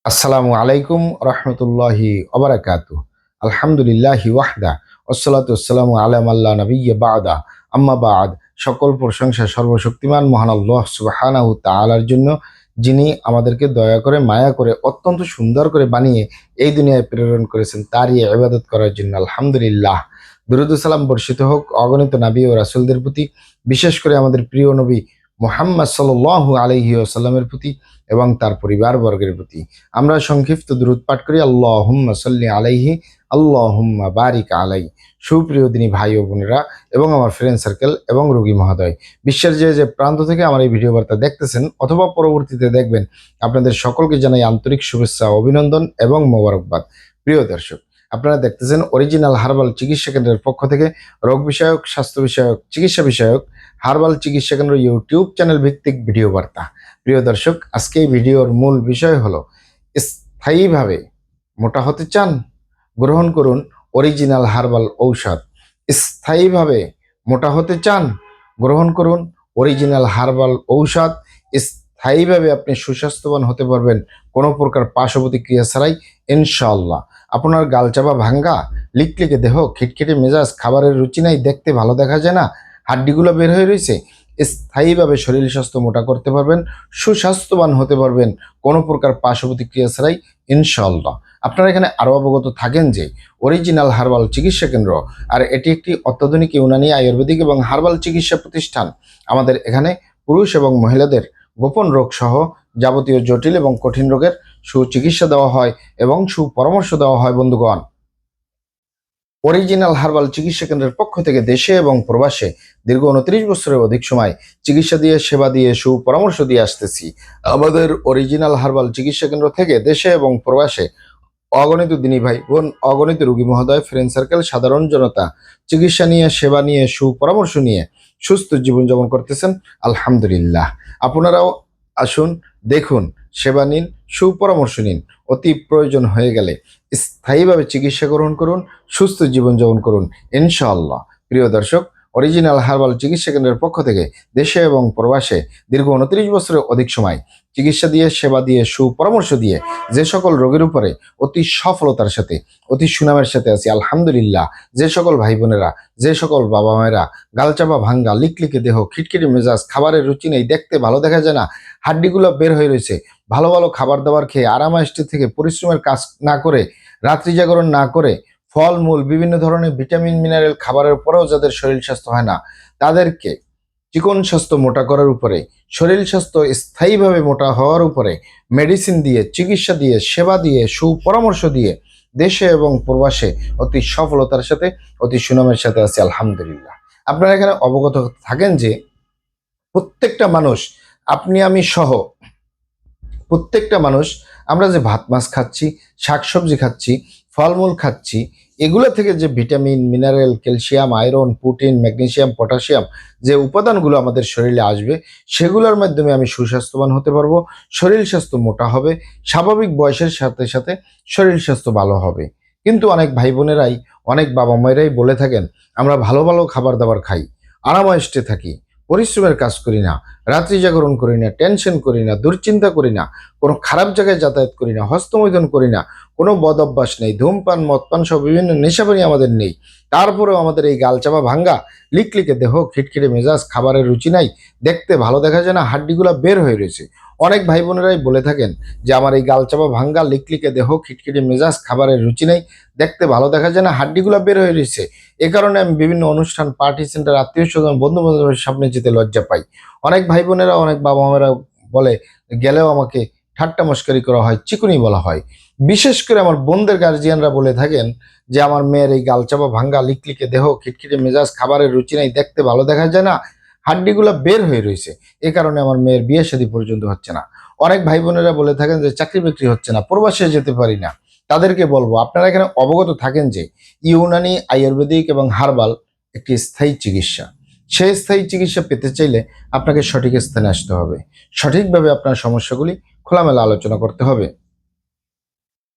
আসসালামু আলাইকুম রহমতুল্লাহি ওবারাকাতু। আলহামদুলিল্লাহি ওয়াহদা ওয়াসসালাতু ওয়াসসালামু আলা মাল্লা নাবিয়্যা বা'দা আম্মা বা'দ। সকল প্রশংসা সর্বশক্তিমান মহান আল্লাহ সুবহানাহু তাআলার জন্য, যিনি আমাদেরকে দয়া করে মায়া করে অত্যন্ত সুন্দর করে বানিয়ে এই দুনিয়ায় প্রেরণ করেছেন, তারই ইবাদত করার জন্য আলহামদুলিল্লাহ। দুরূদ ও সালাম বর্ষিত হোক অগণিত নবী ও রাসূলদের প্রতি, বিশেষ করে আমাদের প্রিয় নবী মুহাম্মদ সাল্লাল্লাহু আলাইহি ওয়াসাল্লামের প্রতি এবং তার পরিবারবর্গের প্রতি। আমরা সংক্ষিপ্ত দুরূদ পাঠ করি, আল্লাহুম্মা সাল্লি আলাইহি, আল্লাহুম্মা বারিক আলাই। সুপ্রিয় দিনী ভাই ও বোনেরা এবং আমার ফ্রেন্ড সার্কেল এবং রোগী মহোদয়, বিশ্বের যে যে প্রান্ত থেকে আমার এই ভিডিও বার্তা দেখতেছেন অথবা পরবর্তীতে দেখবেন, আপনাদের সকলকে জানাই আন্তরিক শুভেচ্ছা, অভিনন্দন এবং মোবারকবাদ। প্রিয় দর্শক, আপনারা দেখতেছেন অরিজিনাল হার্বাল চিকিৎসা কেন্দ্রের পক্ষ থেকে রোগ বিষয়ক, স্বাস্থ্য বিষয়ক, চিকিৎসা বিষয়ক হার্বাল চিকিৎসা কেন্দ্র ইউটিউব চ্যানেল ভিত্তিক ভিডিও বার্তা। প্রিয় দর্শক, আজকে এই ভিডিওর মূল বিষয় হলো, স্থায়ীভাবে মোটা হতে চান, গ্রহণ করুন অরিজিনাল হার্বাল ঔষধ। স্থায়ীভাবে মোটা হতে চান, গ্রহণ করুন অরিজিনাল হার্বাল ঔষধ। স্থায়ীভাবে আপনি সুস্বাস্থ্যবান হতে পারবেন কোনো প্রকার পার্শ্ব প্রতিক্রিয়া ছাড়াই, ইনশাআল্লাহ। আপনার গালচাপা ভাঙ্গা, লিকলিকে দেহ, খিটখিটে মেজাজ, খাবারের রুচি নাই, দেখতে ভালো দেখা যায় না, হাড্ডিগুলো বের হয়ে রয়েছে, স্থায়ীভাবে শরীর স্বাস্থ্য মোটা করতে পারবেন, সুস্বাস্থ্যবান হতে পারবেন কোনো প্রকার পার্শ্ব প্রতিক্রিয়া ছাড়াই, ইনশাআল্লাহ। আপনারা এখানে আরও অবগত থাকেন যে অরিজিনাল হার্বাল চিকিৎসা কেন্দ্র, আর এটি একটি অত্যাধুনিক ইউনানি আয়ুর্বেদিক এবং হার্বাল চিকিৎসা প্রতিষ্ঠান। আমাদের এখানে পুরুষ এবং মহিলাদের গোপন রোগ সহ যাবতীয় জটিল এবং কঠিন রোগের সুচিকিৎসা দেওয়া হয় এবং সুপরামর্শ দেওয়া হয়। বন্ধুগণ, অরিজিনাল হার্বাল চিকিৎসা কেন্দ্রের পক্ষ থেকে দেশে এবং প্রবাসে দীর্ঘ 29 বছরের অধিক সময় চিকিৎসা দিয়ে, সেবা দিয়ে, সুপরামর্শ দিয়ে আসতেছি। আমাদের অরিজিনাল হার্বাল চিকিৎসা কেন্দ্র থেকে দেশে এবং প্রবাসে অগণিত দিনী ভাই বোন, অগণিত রোগী মহোদয়, ফ্রেন্ড সার্কেল, সাধারণ জনতা চিকিৎসা নিয়ে, সেবা নিয়ে, সুপরামর্শ নিয়ে সুস্থ জীবনযাপন করতেছেন, আলহামদুলিল্লাহ। আপনারাও আসুন, দেখুন, সেবা নিন, সুপরামর্শ নিন। অতি প্রয়োজন হয়ে গেলে স্থায়ীভাবে চিকিৎসা গ্রহণ করুন, সুস্থ জীবনযাপন করুন, ইনশাআল্লাহ। প্রিয় দর্শক, অরিজিনাল হার্বাল চিকিৎসা কেন্দ্রের পক্ষ থেকে দেশে এবং প্রবাসে দীর্ঘ 29 বছরের অধিক সময় চিকিৎসা দিয়ে, সেবা দিয়ে, সুপরামর্শ দিয়ে যে সকল রোগের উপরে অতি সফলতার সাথে, অতি সুনামের সাথে আছি, আলহামদুলিল্লাহ। যে সকল ভাই বোনেরা, যে সকল বাবা মায়েরা গালচাপা ভাঙ্গা, লিকলিকে দেহ, খিটখিটে মেজাজ, খাবারের রুচি নেই, দেখতে ভালো দেখা যায় না, হাড্ডিগুলো বের হয়ে রয়েছে, ভালো ভালো খাবার দাবার খেয়ে আরামায়েশটি থেকে পরিশ্রমের কাজ না করে, রাত্রি জাগরণ না করে, ফলমূল, বিভিন্ন ধরনের ভিটামিন মিনারেল খাবারের পরেও যাদের শরীর স্বাস্থ্য হয় না, তাদেরকে চিকন স্বাস্থ্য মোটা করার উপরে, শরীর স্বাস্থ্য স্থায়ীভাবে মোটা হওয়ার উপরে মেডিসিন দিয়ে, চিকিৎসা দিয়ে, সেবা দিয়ে, সুপরামর্শ দিয়ে দেশে এবং প্রবাসে অতি সফলতার সাথে, অতি সুনামের সাথে আছে, আলহামদুলিল্লাহ। আপনারা এখানে অবগত থাকেন যে প্রত্যেকটা মানুষ, আপনি আমি সহ প্রত্যেকটা মানুষ, আমরা যে ভাত মাছ খাচ্ছি, শাকসবজি খাচ্ছি, ফলমূল খাচ্ছি, এগুলো থেকে যে vitamin, mineral, calcium, iron, protein, magnesium, potassium যে উপাদানগুলো আমাদের শরীরে আসবে, সেগুলোর মাধ্যমে আমি সুস্বাস্থ্যবান হতে পারবো, শরীর স্বাস্থ্য মোটা হবে, স্বাভাবিক বয়সের সাথে সাথে শরীর স্বাস্থ্য ভালো হবে। কিন্তু অনেক ভাই বোনেরাই, অনেক বাবা মায়েরাই বলে থাকেন, আমরা ভালো ভালো খাবার দাবার খাই, আরামায়েশে থাকি, পরিশ্রমের কাজ করি না, রাত্রি জাগরণ করি না, টেনশন করি না, দুশ্চিন্তা করি না, কোনো খারাপ জায়গায় যাতায়াত করি না, হস্তমৈথুন করি না, কোনো বদ অভ্যাস নেই, ধূমপান, মদপান সহ বিভিন্ন নেশাপানি আমাদের নেই। তারপরেও আমাদের এই গালচাপা ভাঙ্গা, লিকলিকে দেহ, খিটখিটে মেজাজ, খাবারের রুচি নাই, দেখতে ভালো দেখা যায় না, হাড্ডিগুলা বের হয়ে রয়েছে। অনেক ভাই বোনেরাই বলে থাকেন যে আমার এই গালচাপা ভাঙ্গা, লিকলিকে দেহ, খিটখিটে মেজাজ, খাবারের রুচি নাই, দেখতে ভালো দেখা যায় না, হাড্ডিগুলা বের হয়ে রয়েছে। এ কারণে আমি বিভিন্ন অনুষ্ঠান, পার্টি সেন্টার, আত্মীয় স্বজন, বন্ধু বান্ধবের সামনে যেতে লজ্জা পাই। অনেক ভাই বোনেরা, অনেক বাবা মায়েরা বলে, গেলেও আমাকে ঠাট্টা মস্কারি করা হয়, চিকুনি বলা হয়। বিশেষ করে আমার বোনদের গার্জিয়ানরা বলে থাকেন যে আমার মেয়ের এই গালচাপা ভাঙ্গা, লিকলিকে দেহ, খিটখিটে মেজাজ, খাবারের রুচি নাই, দেখতে ভালো দেখা যায় না, হাড্ডিগুলো বের হয়ে রয়েছে। এ কারণে আমার মেয়ের বিয়ে শাদী পর্যন্ত হচ্ছে না। অনেক ভাই বোনেরা বলে থাকেন যে চাকরি বাকরি হচ্ছে না, প্রবাসে যেতে পারি না। তাদেরকে বলবো, আপনারা এখানে অবগত থাকেন যে ইউনানি আয়ুর্বেদিক এবং হার্বাল একটি স্থায়ী চিকিৎসা। সেই স্থায়ী চিকিৎসা পেতে চাইলে আপনাকে সঠিক স্থানে আসতে হবে, সঠিকভাবে আপনার সমস্যাগুলি খোলামেলা আলোচনা করতে হবে।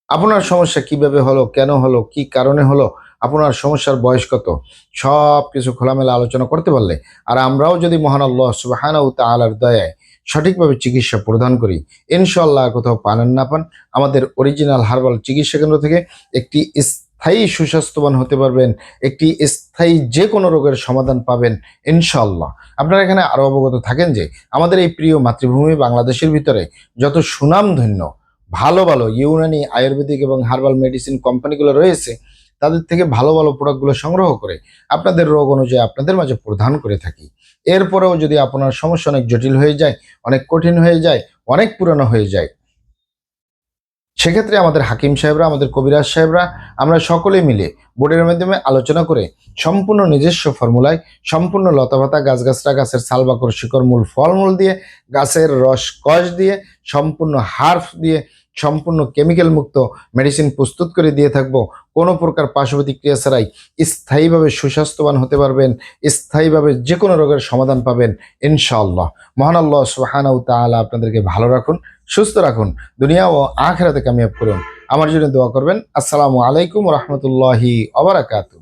আপনার সমস্যা কিভাবে হলো, কেন হলো, কি কারণে হলো, আপনার সমস্যার বয়স কত, সব কিছু খোলামেলা আলোচনা করতে পারলে, আর আমরাও যদি মহান আল্লাহ সুবহানাহু ওয়া তাআলার দয়ায় সঠিকভাবে চিকিৎসা প্রদান করি। ইনশাআল্লাহ কোথাও পান না পান, আমাদের অরিজিনাল হার্বাল চিকিৎসা কেন্দ্র থেকে একটি স্থায়ী সুস্বাস্থ্যবান হতে পারবেন, একটি স্থায়ী যে কোনো রোগের সমাধান পাবেন ইনশাআল্লাহ। আপনারা এখানে আরও অবগত থাকেন যে আমাদের এই প্রিয় মাতৃভূমি বাংলাদেশের ভিতরে যত সুনামধন্য ভালো ভালো ইউনানি, আয়ুর্বেদিক এবং হার্বাল মেডিসিন কোম্পানিগুলো রয়েছে, তাদের থেকে ভালো ভালো প্রোডাক্টগুলো সংগ্রহ করে আপনাদের রোগ অনুযায়ী আপনাদের মাঝে প্রদান করে থাকি। এরপরেও যদি আপনার সমস্যা অনেক জটিল হয়ে যায়, অনেক কঠিন হয়ে যায়, অনেক পুরানো হয়ে যায়, সেক্ষেত্রে আমাদের হাকিম সাহেবরা, আমাদের কবিরাজ সাহেবরা, আমরা সকলে মিলে বোর্ডের মাধ্যমে আলোচনা করে সম্পূর্ণ নিজস্ব ফর্মুলায়, সম্পূর্ণ লতাপাতা, গাছগাছরা, গাছের ছাল, বাকড়, শিকড়, মূল, ফলমূল দিয়ে, গাছের রস কষ দিয়ে, সম্পূর্ণ হার্ব দিয়ে, সম্পূর্ণ কেমিক্যাল মুক্ত মেডিসিন প্রস্তুত করে দিয়ে থাকবো। কোনো প্রকার পার্শ্ব প্রতিক্রিয়া ছাড়াই স্থায়ীভাবে সুস্বাস্থ্যবান হতে পারবেন, স্থায়ীভাবে যে কোনো রোগের সমাধান পাবেন ইনশাআল্লাহ। মহান আল্লাহ সুবহানাহু ওয়া তাআলা আপনাদেরকে ভালো রাখুন, সুস্থ রাখুন, দুনিয়া ও আখিরাতে কামিয়াব করুন। আমার জন্য দোয়া করবেন। আসসালামু আলাইকুম ওয়া রাহমাতুল্লাহি ওয়া বারাকাতুহু।